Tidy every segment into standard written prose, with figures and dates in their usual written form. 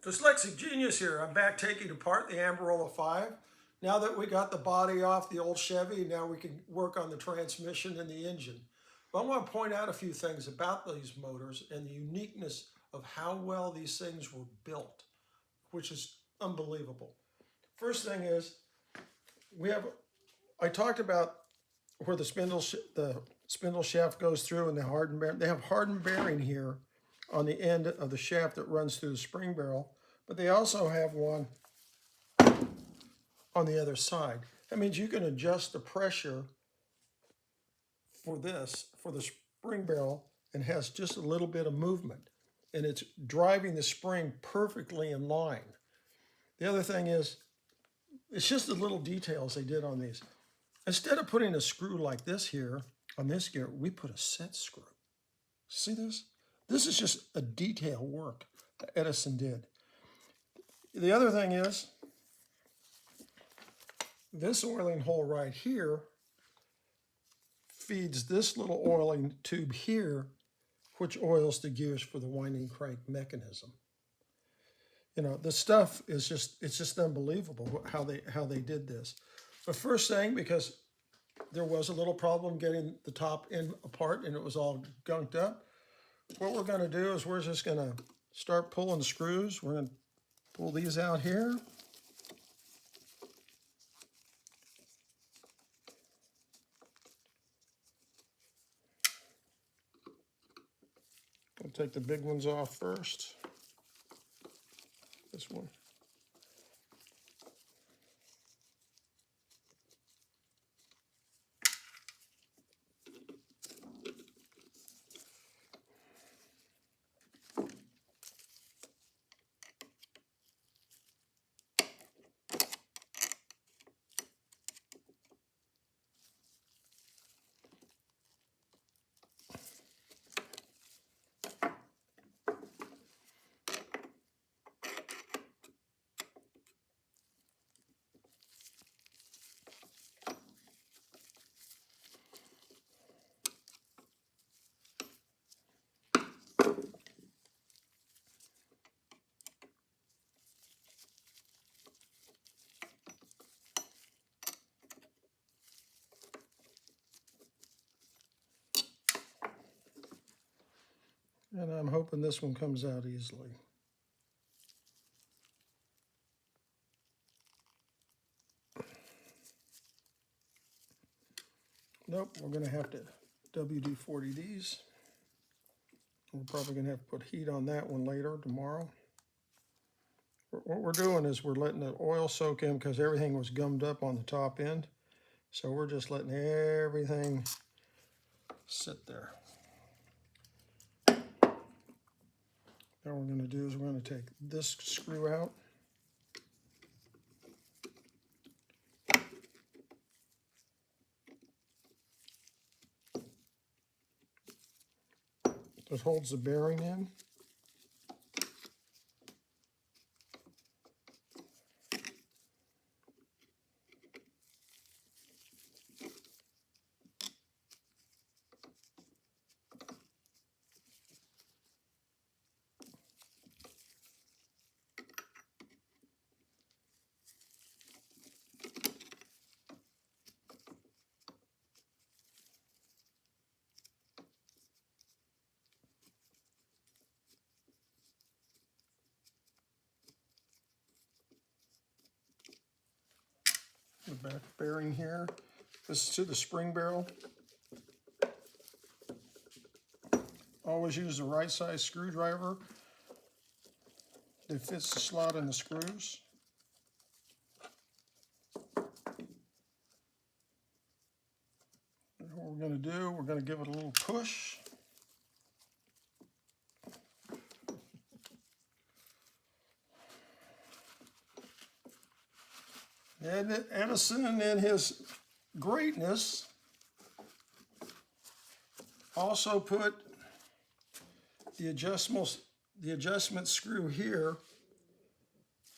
Dyslexic Genius here. I'm back taking apart the Amberola 5. Now that we got the body off the old Chevy, now we can work on the transmission and the engine. But I want to point out a few things about these motors and the uniqueness of how well these things were built, which is unbelievable. First thing is, I talked about where the spindle shaft goes through and the hardened bearing. They have hardened bearing here on the end of the shaft that runs through the spring barrel, but they also have one on the other side. That means you can adjust the pressure for the spring barrel, and has just a little bit of movement. And it's driving the spring perfectly in line. The other thing is, it's just the little details they did on these. Instead of putting a screw like this here on this gear, we put a set screw. See this? This is just a detail work that Edison did. The other thing is, this oiling hole right here feeds this little oiling tube here, which oils the gears for the winding crank mechanism. You know, the stuff is it's just unbelievable how they did this. But first thing, because there was a little problem getting the top end apart and it was all gunked up, what we're going to do is we're just going to start pulling screws. We're going to pull these out here. We'll take the big ones off first. This one. And I'm hoping this one comes out easily. Nope, we're going to have to WD-40 these. We're probably going to have to put heat on that one later, tomorrow. What we're doing is we're letting the oil soak in because everything was gummed up on the top end. So we're just letting everything sit there. Now what we're going to do is we're going to take this screw out. That holds the bearing in. The back bearing here. This is to the spring barrel. Always use the right size screwdriver that fits the slot in the screws. And what we're going to do, we're going to give it a little push. And Edison, in his greatness, also put the adjustment screw here,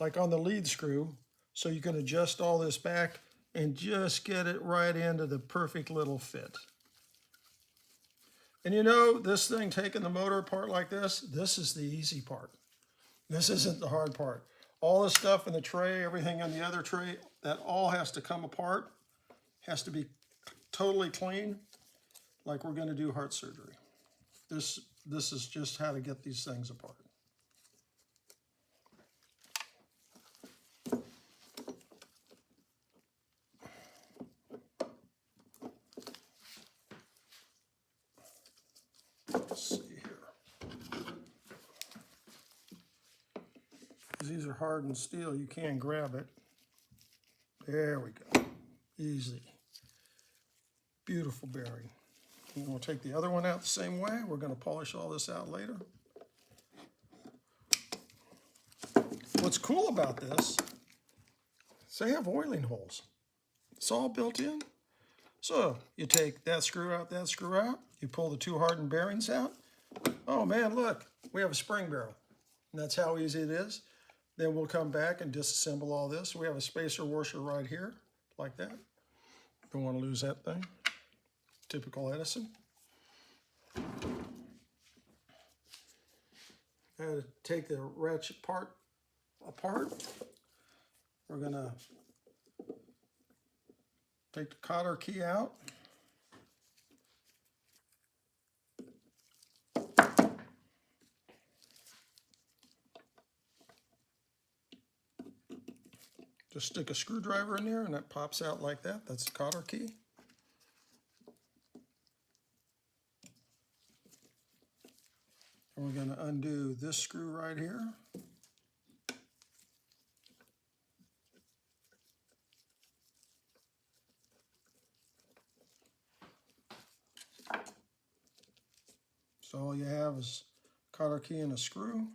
like on the lead screw, so you can adjust all this back and just get it right into the perfect little fit. And you know, this thing, taking the motor apart like this is the easy part. This isn't the hard part. All the stuff in the tray, everything on the other tray, that all has to come apart, has to be totally clean, like we're going to do heart surgery. This is just how to get these things apart. Let's see here. Because these are hardened steel, you can grab it. There we go. Easy. Beautiful bearing. And we'll take the other one out the same way. We're going to polish all this out later. What's cool about this, they have oiling holes. It's all built in. So you take that screw out, you pull the two hardened bearings out. Oh man, look, we have a spring barrel. And that's how easy it is. Then we'll come back and disassemble all this. We have a spacer washer right here, like that. Don't want to lose that thing. Typical Edison. And take the ratchet part apart. We're gonna take the cotter key out. Just stick a screwdriver in there and that pops out like that. That's the cotter key. And we're going to undo this screw right here. So all you have is a cotter key and a screw.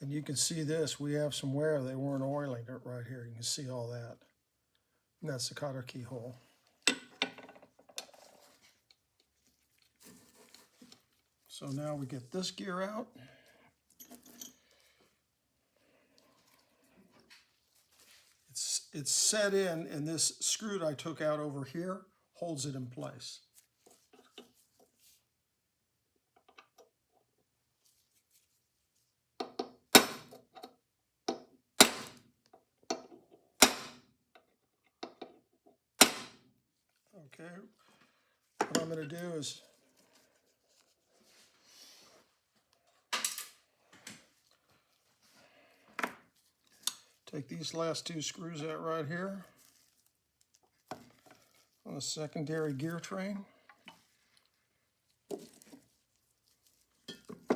And you can see this, we have some wear, they weren't oiling it right here. You can see all that. And that's the cotter key hole. So now we get this gear out. It's set in, and this screw that I took out over here holds it in place. Okay, what I'm going to do is take these last two screws out right here on the secondary gear train.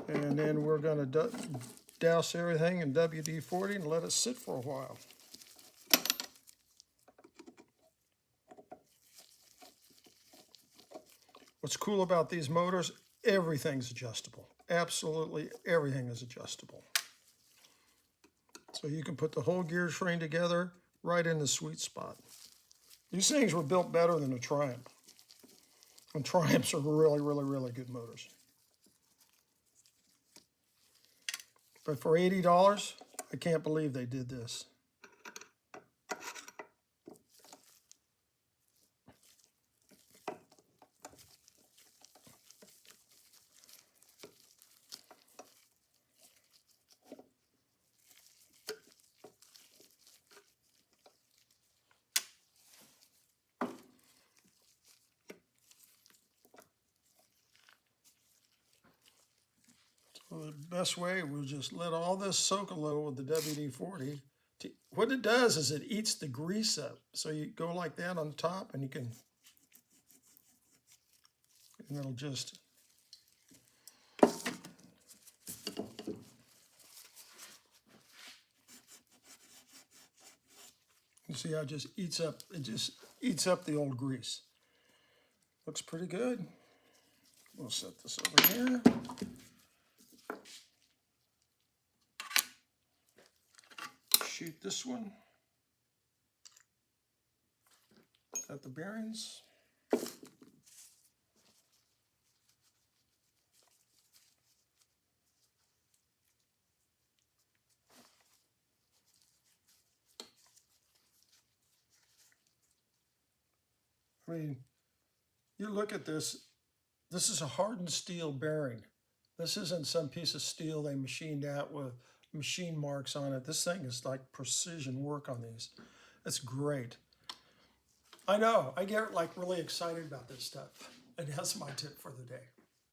And then we're going to douse everything in WD-40 and let it sit for a while. What's cool about these motors, everything's adjustable. Absolutely everything is adjustable. So you can put the whole gear train together right in the sweet spot. These things were built better than a Triumph. And Triumphs are really, really, really good motors. But for $80, I can't believe they did this. Well, the best way, we'll just let all this soak a little with the WD-40. What it does is it eats the grease up. So you go like that on the top and you can, and it'll just, you see how it just eats up the old grease. Looks pretty good. We'll set this over here. Shoot this one. Got the bearings. I mean, you look at this, this is a hardened steel bearing. This isn't some piece of steel they machined out with machine marks on it. This thing is like precision work on these. That's great. I know, I get like really excited about this stuff. And that's my tip for the day.